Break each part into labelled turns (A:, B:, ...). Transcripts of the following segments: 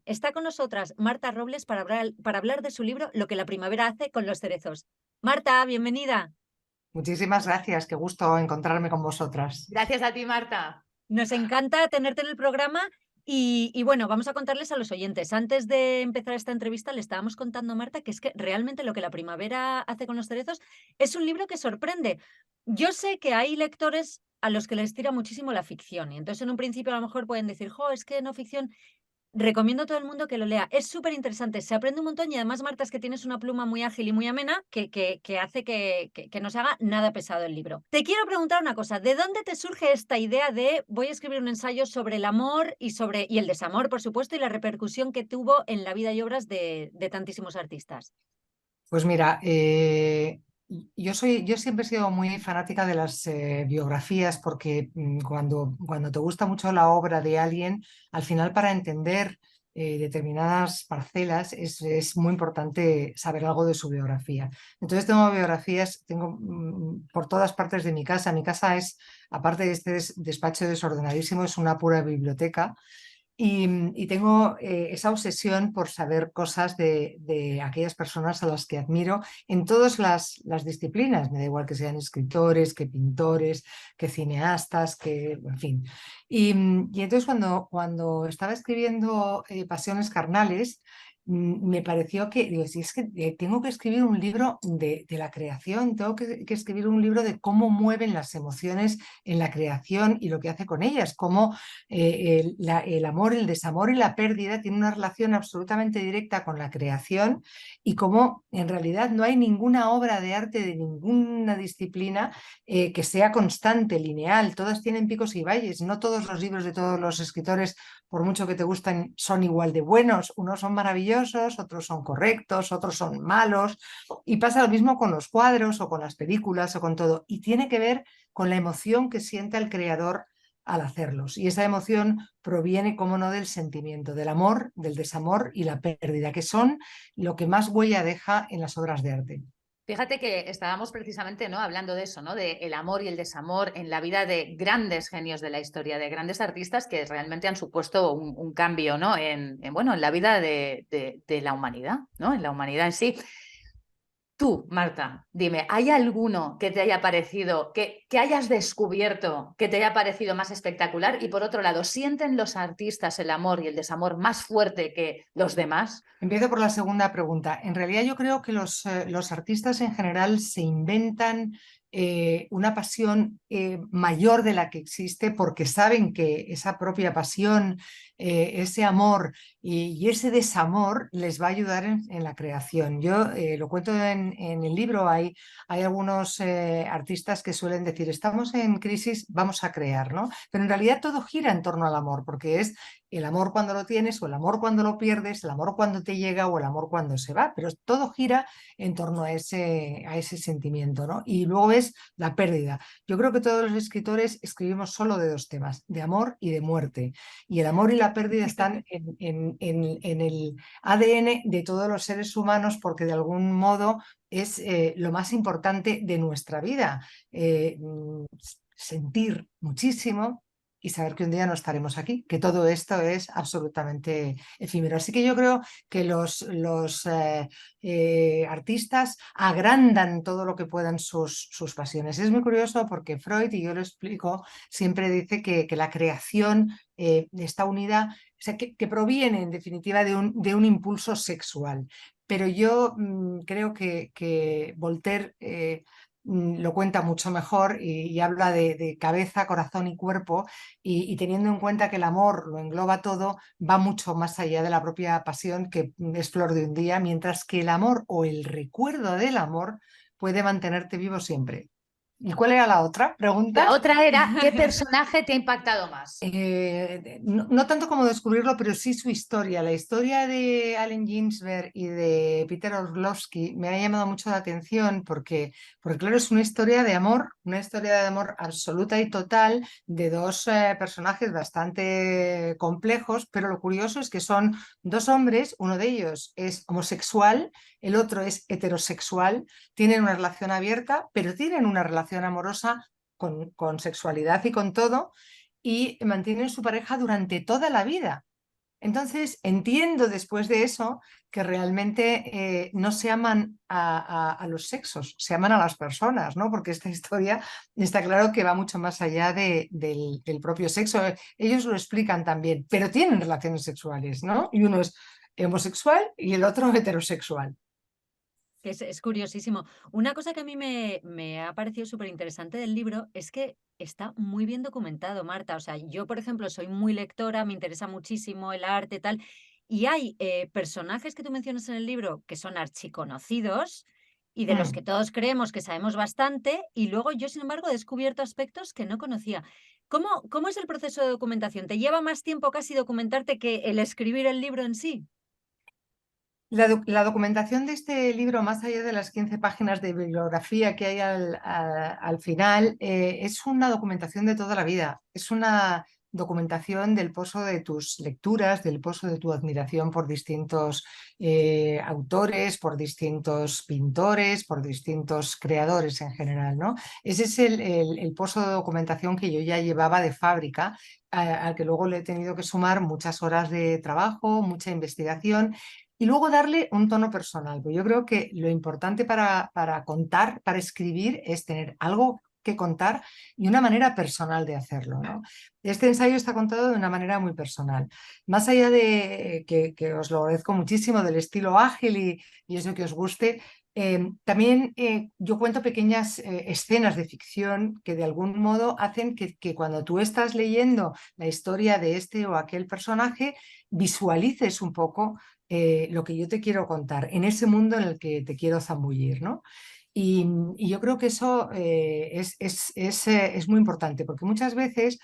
A: Está con nosotras Marta Robles para hablar de su libro Lo que la primavera hace con los cerezos. Marta, bienvenida.
B: Muchísimas gracias, qué gusto encontrarme con vosotras.
C: Gracias a ti, Marta.
A: Nos encanta tenerte en el programa y bueno, vamos a contarles a los oyentes. Antes de empezar esta entrevista le estábamos contando a Marta que es que realmente Lo que la primavera hace con los cerezos es un libro que sorprende. Yo sé que hay lectores a los que les tira muchísimo la ficción y entonces en un principio a lo mejor pueden decir, jo, es que no ficción. Recomiendo a todo el mundo que lo lea. Es súper interesante, se aprende un montón y además, Marta, es que tienes una pluma muy ágil y muy amena que hace que no se haga nada pesado el libro. Te quiero preguntar una cosa, ¿de dónde te surge esta idea de voy a escribir un ensayo sobre el amor y el desamor, por supuesto, y la repercusión que tuvo en la vida y obras de tantísimos artistas?
B: Pues mira, yo siempre he sido muy fanática de las biografías porque cuando te gusta mucho la obra de alguien, al final para entender determinadas parcelas es muy importante saber algo de su biografía. Entonces tengo biografías, tengo por todas partes de mi casa. Mi casa es, aparte de este despacho desordenadísimo, es una pura biblioteca. Y tengo esa obsesión por saber cosas de aquellas personas a las que admiro en todas las disciplinas. Me da igual que sean escritores, que pintores, que cineastas, que, en fin. Y entonces cuando estaba escribiendo Pasiones Carnales, me pareció que, digo, si es que tengo que escribir un libro de la creación, tengo que escribir un libro de cómo mueven las emociones en la creación y lo que hace con ellas, cómo el amor, el desamor y la pérdida tienen una relación absolutamente directa con la creación y cómo en realidad no hay ninguna obra de arte de ninguna disciplina que sea constante, lineal. Todas tienen picos y valles. No todos los libros de todos los escritores, por mucho que te gusten, son igual de buenos. Unos son maravillosos, otros son correctos, otros son malos. Y pasa lo mismo con los cuadros o con las películas o con todo. Y tiene que ver con la emoción que siente el creador al hacerlos. Y esa emoción proviene, como no, del sentimiento, del amor, del desamor y la pérdida, que son lo que más huella deja en las obras de arte.
C: Fíjate que estábamos precisamente, ¿no?, hablando de eso, ¿no?, de el amor y el desamor en la vida de grandes genios de la historia, de grandes artistas que realmente han supuesto un cambio, ¿no?, bueno, en la vida de la humanidad, ¿no?, en la humanidad en sí. Tú, Marta, dime, ¿hay alguno que te haya parecido, que hayas descubierto, que te haya parecido más espectacular? Y por otro lado, ¿sienten los artistas el amor y el desamor más fuerte que los demás?
B: Empiezo por la segunda pregunta. En realidad yo creo que los artistas en general se inventan una pasión mayor de la que existe porque saben que esa propia pasión, ese amor y ese desamor les va a ayudar en la creación. Yo lo cuento en el libro, hay algunos artistas que suelen decir, estamos en crisis, vamos a crear, ¿no? Pero en realidad todo gira en torno al amor, porque es el amor cuando lo tienes o el amor cuando lo pierdes, el amor cuando te llega o el amor cuando se va, pero todo gira en torno a ese sentimiento, ¿no? Y luego es la pérdida. Yo creo que todos los escritores escribimos solo de dos temas, de amor y de muerte. Y el amor y la pérdida están en el ADN de todos los seres humanos porque de algún modo es lo más importante de nuestra vida. Sentir muchísimo y saber que un día no estaremos aquí, que todo esto es absolutamente efímero. Así que yo creo que los artistas agrandan todo lo que puedan sus pasiones. Es muy curioso porque Freud, y yo lo explico, siempre dice que la creación está unida, o sea, que proviene en definitiva de un impulso sexual. Pero yo creo que Voltaire lo cuenta mucho mejor y habla de cabeza, corazón y cuerpo y teniendo en cuenta que el amor lo engloba todo, va mucho más allá de la propia pasión que es flor de un día, mientras que el amor o el recuerdo del amor puede mantenerte vivo siempre. ¿Y cuál era la otra
C: La
B: pregunta?
C: otra era, ¿qué personaje te ha impactado más?
B: No tanto como descubrirlo, pero sí su historia. La historia de Allen Ginsberg y de Peter Orlovsky me ha llamado mucho la atención porque claro, es una historia de amor absoluta y total de dos personajes bastante complejos, pero lo curioso es que son dos hombres, uno de ellos es homosexual, el otro es heterosexual, tienen una relación abierta, pero tienen una relación amorosa con sexualidad y con todo y mantienen su pareja durante toda la vida. Entonces, entiendo después de eso que realmente no se aman a los sexos, se aman a las personas, ¿no? Porque esta historia está claro que va mucho más allá del propio sexo. Ellos lo explican también, pero tienen relaciones sexuales, ¿no? Y uno es homosexual y el otro heterosexual.
A: Que es curiosísimo. Una cosa que a mí me ha parecido súper interesante del libro es que está muy bien documentado, Marta. O sea, yo, por ejemplo, soy muy lectora, me interesa muchísimo el arte, tal, y hay personajes que tú mencionas en el libro que son archiconocidos y de los que
B: Mm.
A: todos creemos que sabemos bastante, y luego yo, sin embargo, he descubierto aspectos que no conocía. ¿Cómo es el proceso de documentación? ¿Te lleva más tiempo casi documentarte que el escribir el libro en sí?
B: La documentación de este libro, más allá de las 15 páginas de bibliografía que hay al final, es una documentación de toda la vida. Es una documentación del pozo de tus lecturas, del pozo de tu admiración por distintos autores, por distintos pintores, por distintos creadores en general, ¿no? Ese es el pozo de documentación que yo ya llevaba de fábrica, al que luego le he tenido que sumar muchas horas de trabajo, mucha investigación y luego darle un tono personal. Pues yo creo que lo importante para contar, para escribir, es tener algo que contar y una manera personal de hacerlo, ¿no? Este ensayo está contado de una manera muy personal. Más allá de que os lo agradezco muchísimo, del estilo ágil y eso que os guste, también yo cuento pequeñas escenas de ficción que de algún modo hacen que cuando tú estás leyendo la historia de este o aquel personaje, visualices un poco lo que yo te quiero contar, en ese mundo en el que te quiero zambullir, ¿no? Y yo creo que eso es muy importante, porque muchas veces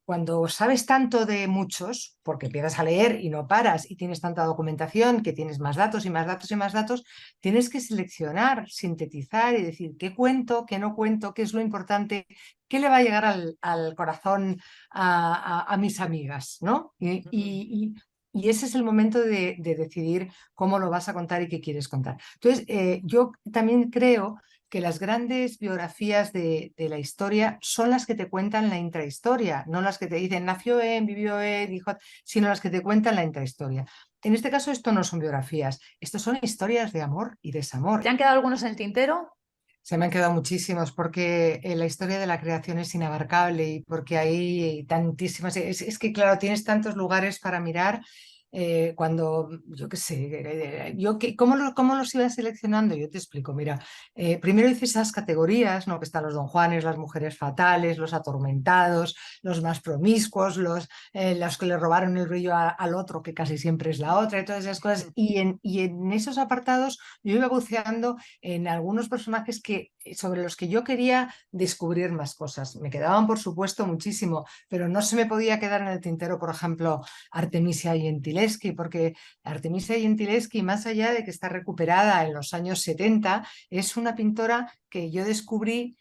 B: cuando sabes tanto de muchos, porque empiezas a leer y no paras y tienes tanta documentación, que tienes más datos y más datos y más datos, tienes que seleccionar, sintetizar y decir qué cuento, qué no cuento, qué es lo importante, qué le va a llegar al corazón a mis amigas, ¿no? Y ese es el momento de decidir cómo lo vas a contar y qué quieres contar. Entonces, yo también creo que las grandes biografías de la historia son las que te cuentan la intrahistoria, no las que te dicen nació en, vivió en, dijo, sino las que te cuentan la intrahistoria. En este caso, esto no son biografías, esto son historias de amor y desamor.
C: ¿Te han quedado algunos en el tintero?
B: Se me han quedado muchísimos porque la historia de la creación es inabarcable y porque hay tantísimas. Es que, claro, tienes tantos lugares para mirar. Cuando, yo qué sé, ¿cómo los iba seleccionando? Yo te explico, mira, primero hice esas categorías, ¿no? Que están los don Juanes, las mujeres fatales, los atormentados, los más promiscuos, los que le robaron el brillo al otro, que casi siempre es la otra, y todas esas cosas. Y en esos apartados yo iba buceando en algunos personajes sobre los que yo quería descubrir más cosas. Me quedaban, por supuesto, muchísimo, pero no se me podía quedar en el tintero, por ejemplo, Artemisia Gentileschi, porque Artemisia Gentileschi, más allá de que está recuperada en los años 70, es una pintora que yo descubrí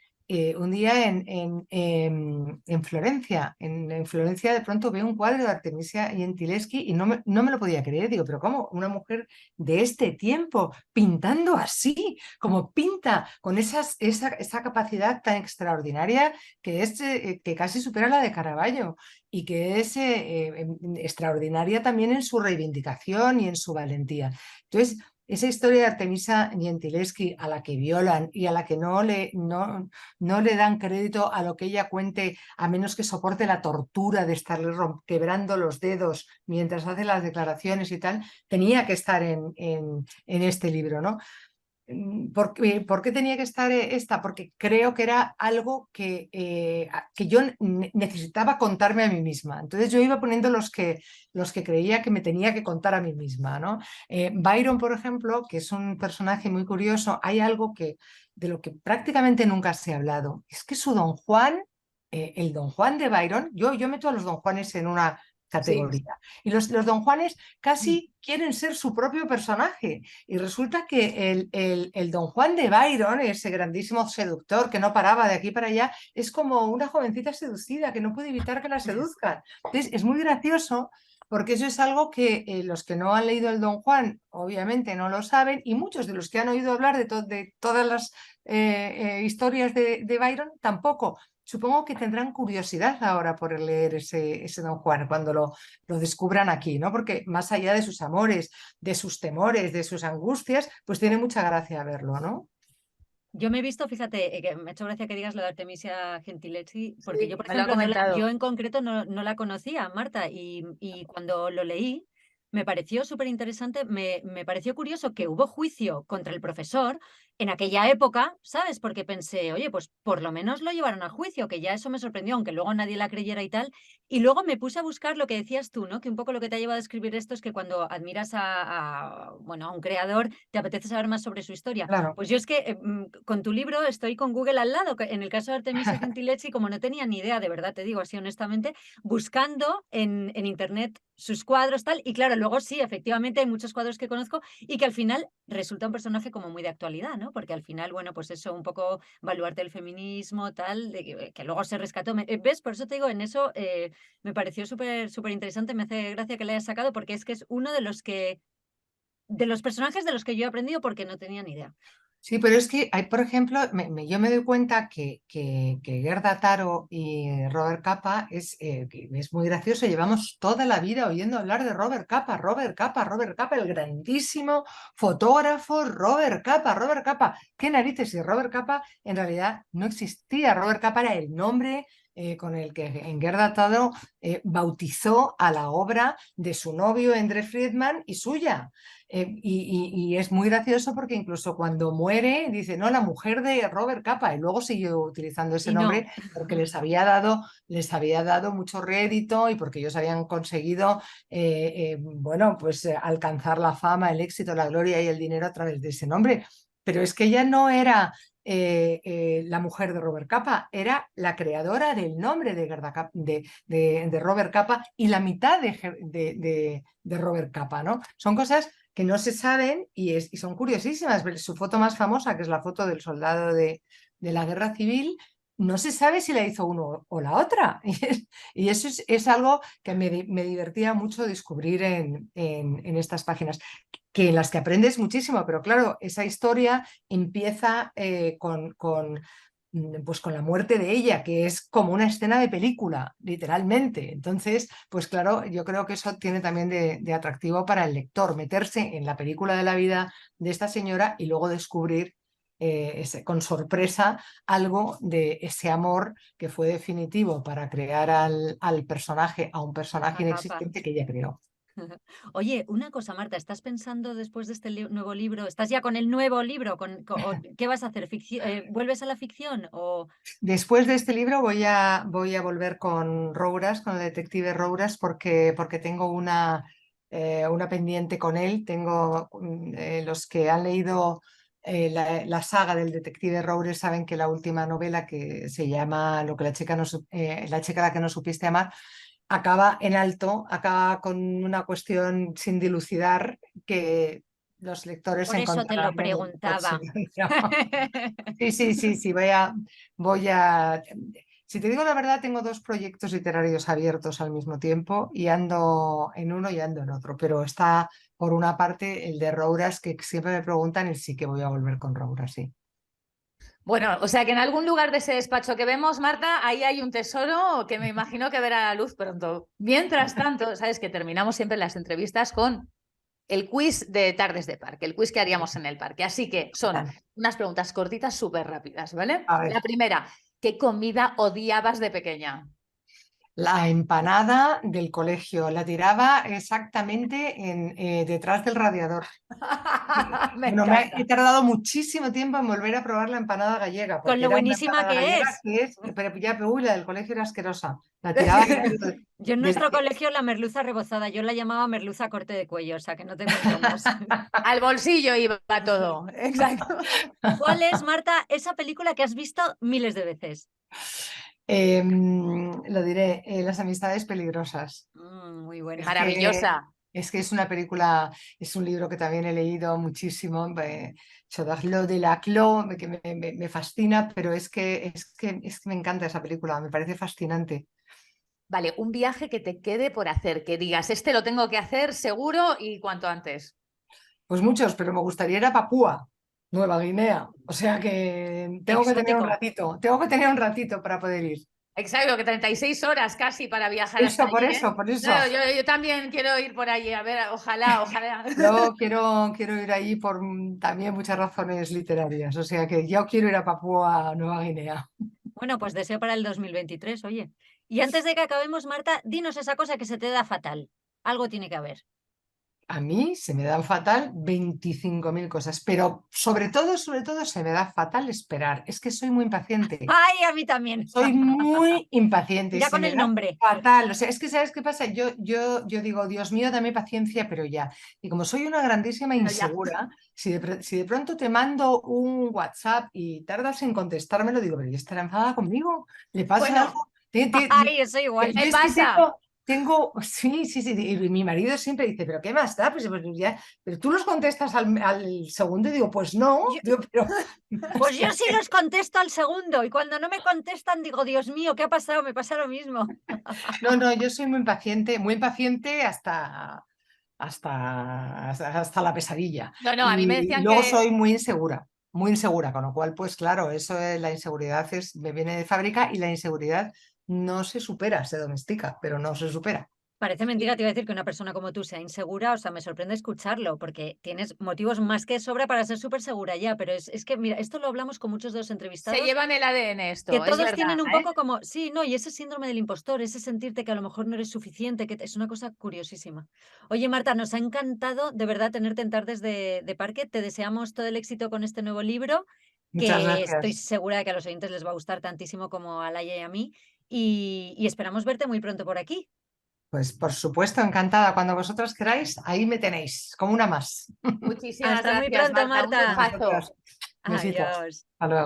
B: un día en Florencia. En Florencia de pronto veo un cuadro de Artemisia Gentileschi y no me lo podía creer. Digo, pero ¿cómo? Una mujer de este tiempo pintando así, como pinta, con esa capacidad tan extraordinaria que casi supera la de Caravaggio y que es extraordinaria también en su reivindicación y en su valentía. Entonces, esa historia de Artemisa Gentileschi a la que violan y a la que no le dan crédito a lo que ella cuente, a menos que soporte la tortura de estarle quebrando los dedos mientras hace las declaraciones y tal, tenía que estar en este libro, ¿no? ¿Por qué tenía que estar esta? Porque creo que era algo que yo necesitaba contarme a mí misma. Entonces yo iba poniendo los que creía que me tenía que contar a mí misma, ¿no? Byron, por ejemplo, que es un personaje muy curioso, hay algo de lo que prácticamente nunca se ha hablado. Es que su Don Juan, el Don Juan de Byron, yo meto a los Don Juanes en una
C: Sí.
B: categoría. Y los Don Juanes casi quieren ser su propio personaje. Y resulta que el Don Juan de Byron, ese grandísimo seductor que no paraba de aquí para allá, es como una jovencita seducida que no puede evitar que la seduzcan. Entonces, es muy gracioso porque eso es algo que los que no han leído el Don Juan obviamente no lo saben y muchos de los que han oído hablar de todas las historias de Byron tampoco. supongo que tendrán curiosidad ahora por leer ese Don Juan cuando lo descubran aquí, ¿no? Porque más allá de sus amores, de sus temores, de sus angustias, pues tiene mucha gracia verlo, ¿no?
A: Yo me he visto, fíjate, que me ha hecho gracia que digas lo de Artemisia Gentileschi, porque yo,
C: Sí,
A: por
C: me lo ha
A: ejemplo, yo
C: comentado.
A: en concreto no la conocía, Marta, y cuando lo leí me pareció súper interesante, me pareció curioso que hubo juicio contra el profesor en aquella época, ¿sabes? Porque pensé, oye, pues por lo menos lo llevaron a juicio, que ya eso me sorprendió, aunque luego nadie la creyera y tal. Y luego me puse a buscar lo que decías tú, ¿no? Que un poco lo que te ha llevado a escribir esto es que cuando admiras bueno, a un creador, te apetece saber más sobre su historia.
B: Claro.
A: Pues yo es que con tu libro estoy con Google al lado, que en el caso de Artemisia Gentileschi, como no tenía ni idea, de verdad te digo así honestamente, buscando en internet sus cuadros, tal, y claro, luego sí, efectivamente hay muchos cuadros que conozco y que al final resulta un personaje como muy de actualidad, ¿no? Porque al final, bueno, pues eso, un poco baluarte del feminismo, tal, que luego se rescató. ¿Ves? Por eso te digo, en eso me pareció súper interesante, me hace gracia que le hayas sacado, porque es que es uno de los personajes de los que yo he aprendido porque no tenía ni idea.
B: Sí, pero es que hay, por ejemplo, yo me doy cuenta que Gerda Taro y Robert Capa que es muy gracioso. Llevamos toda la vida oyendo hablar de Robert Capa, Robert Capa, Robert Capa, el grandísimo fotógrafo Robert Capa, Robert Capa. ¿Qué narices? Y Robert Capa en realidad no existía. Robert Capa era el nombre con el que en Gerda Taro bautizó a la obra de su novio Endre Friedman y suya. Y es muy gracioso porque incluso cuando muere dice, no, la mujer de Robert Capa, y luego siguió utilizando ese
A: Y no.
B: nombre porque les había dado mucho rédito y porque ellos habían conseguido, bueno, pues alcanzar la fama, el éxito, la gloria y el dinero a través de ese nombre. Pero es que ella no era la mujer de Robert Capa, era la creadora del nombre de, de Robert Capa y la mitad de Robert Capa, ¿no? Son cosas que no se saben y son curiosísimas. Su foto más famosa, que es la foto del soldado de la guerra civil, no se sabe si la hizo uno o la otra. Y eso es algo que me divertía mucho descubrir en estas páginas, que en las que aprendes muchísimo, pero claro, esa historia empieza pues con la muerte de ella, que es como una escena de película, literalmente. Entonces, pues claro, yo creo que eso tiene también de atractivo para el lector, meterse en la película de la vida de esta señora y luego descubrir con sorpresa algo de ese amor que fue definitivo para crear al personaje, a un personaje
A: A Capa.
B: inexistente que ella creó.
A: Oye, una cosa, Marta, ¿estás pensando después de este nuevo libro? ¿Estás ya con el nuevo libro? ¿Qué vas a hacer? ¿Vuelves a la ficción?
B: Después de este libro voy a volver con Rouras, con el detective Rouras, porque tengo una pendiente con él. Tengo los que han leído la saga del detective Rouras saben que la última novela, que se llama Lo que la chica la chica a la que no supiste amar, acaba en alto, acaba con una cuestión sin dilucidar que los lectores
A: Por eso te lo
B: encontrarán en el próximo
A: preguntaba.
B: libro. Sí, sí, sí, sí, voy a... Si te digo la verdad, tengo dos proyectos literarios abiertos al mismo tiempo y ando en uno y ando en otro, pero está por una parte el de Rouras, que siempre me preguntan y sí que voy a volver con Rouras, sí.
C: Bueno, o sea que en algún lugar de ese despacho que vemos, Marta, ahí hay un tesoro que me imagino que verá la luz pronto. Mientras tanto, sabes que terminamos siempre las entrevistas con el quiz de Tardes de Parque, el quiz que haríamos en el parque. Así que son unas preguntas cortitas, súper rápidas, ¿vale?
B: A ver,
C: La primera, ¿qué comida odiabas de pequeña?
B: la empanada del colegio la tiraba exactamente detrás del radiador.
C: Me
B: Bueno, he
C: encanta.
B: tardado muchísimo tiempo en volver a probar la empanada gallega,
A: Con
B: porque
A: lo
B: era una
A: buenísima
B: empanada
A: que
B: gallega
A: es.
B: que es, pero ya, uy, la del colegio era asquerosa. La tiraba
A: Yo en nuestro
B: desde...
A: colegio la merluza rebozada, yo la llamaba merluza corte de cuello, o sea que no te cuento más.
C: Al bolsillo iba todo. Exacto.
A: ¿Cuál es, Marta, esa película que has visto miles de veces?
B: Lo diré, Las amistades peligrosas.
A: Muy buena.
B: Es que,
C: Maravillosa.
B: es que es una película, es un libro que también he leído muchísimo, Chodarlo de la Clo, que me fascina, pero es que me encanta esa película, me parece fascinante.
C: Vale, un viaje que te quede por hacer, que digas, este lo tengo que hacer seguro y cuanto antes.
B: Pues muchos, pero me gustaría ir a Papúa. Nueva Guinea. O sea que tengo que tener un
A: Exótico.
B: ratito para poder ir.
C: Exacto, que 36 horas casi para viajar hasta
B: Por
C: allí, ¿eh?
B: eso, por eso.
C: No, yo también quiero ir por allí, a ver, ojalá.
B: Yo quiero ir allí por también muchas razones literarias. O sea que yo quiero ir a Papúa Nueva Guinea.
A: Bueno, pues deseo para el 2023, oye. Y antes de que acabemos, Marta, dinos esa cosa que se te da fatal. Algo tiene que haber.
B: A mí se me dan fatal 25.000 cosas, pero sobre todo se me da fatal esperar. Es que soy muy impaciente.
A: ¡Ay, a mí también!
B: Soy muy impaciente y
A: Ya
B: se
A: con
B: me
A: el
B: da
A: nombre.
B: fatal. O sea, es que ¿sabes qué pasa? Yo digo, Dios mío, dame paciencia, pero ya. Y como soy una grandísima
C: Pero ya.
B: insegura, si de pronto te mando un WhatsApp y tardas en contestármelo, digo, pero ¿ya estará enfadada conmigo? ¿Le pasa
C: Bueno,
B: algo?
A: ¡Ay, eso igual!
B: Yo
C: me
B: es que
C: pasa.
B: sí, y mi marido siempre dice, ¿pero qué más da? Pues ya, pero tú los contestas al segundo y digo, pues no,
A: Yo-
B: digo, pero...
A: Pues yo sí los contesto al segundo y cuando no me contestan digo, Dios mío, ¿qué ha pasado? Me pasa lo mismo.
B: No, yo soy muy impaciente hasta la pesadilla.
C: No, a mí me
B: Y
C: decían
B: luego
C: que
B: soy muy insegura, con lo cual, pues claro, eso de la inseguridad me viene de fábrica y la inseguridad no se supera, se domestica, pero no se supera.
A: Parece mentira, te iba a decir que una persona como tú sea insegura, o sea, me sorprende escucharlo, porque tienes motivos más que de sobra para ser súper segura ya, pero es que, mira, esto lo hablamos con muchos de los
C: se
A: entrevistados,
C: llevan el ADN
A: que
C: esto, es
A: todos
C: verdad,
A: tienen un
C: ¿eh?
A: poco como, sí, no, y ese síndrome del impostor, ese sentirte que a lo mejor no eres suficiente, que es una cosa curiosísima. Oye, Marta, nos ha encantado de verdad tenerte en Tardes de Parque, te deseamos todo el éxito con este nuevo libro,
B: Muchas
A: que estoy
B: gracias.
A: segura de que a los oyentes les va a gustar tantísimo como a Laia y a mí, y esperamos verte muy pronto por aquí.
B: Pues por supuesto, encantada. Cuando vosotras queráis, ahí me tenéis, como una más.
C: Muchísimas
A: Hasta muy
C: gracias,
A: pronto,
C: Marta, un
B: A
A: Marta.
C: lujazo.
B: vosotras. Besitos.
A: Adiós.
B: Hasta luego.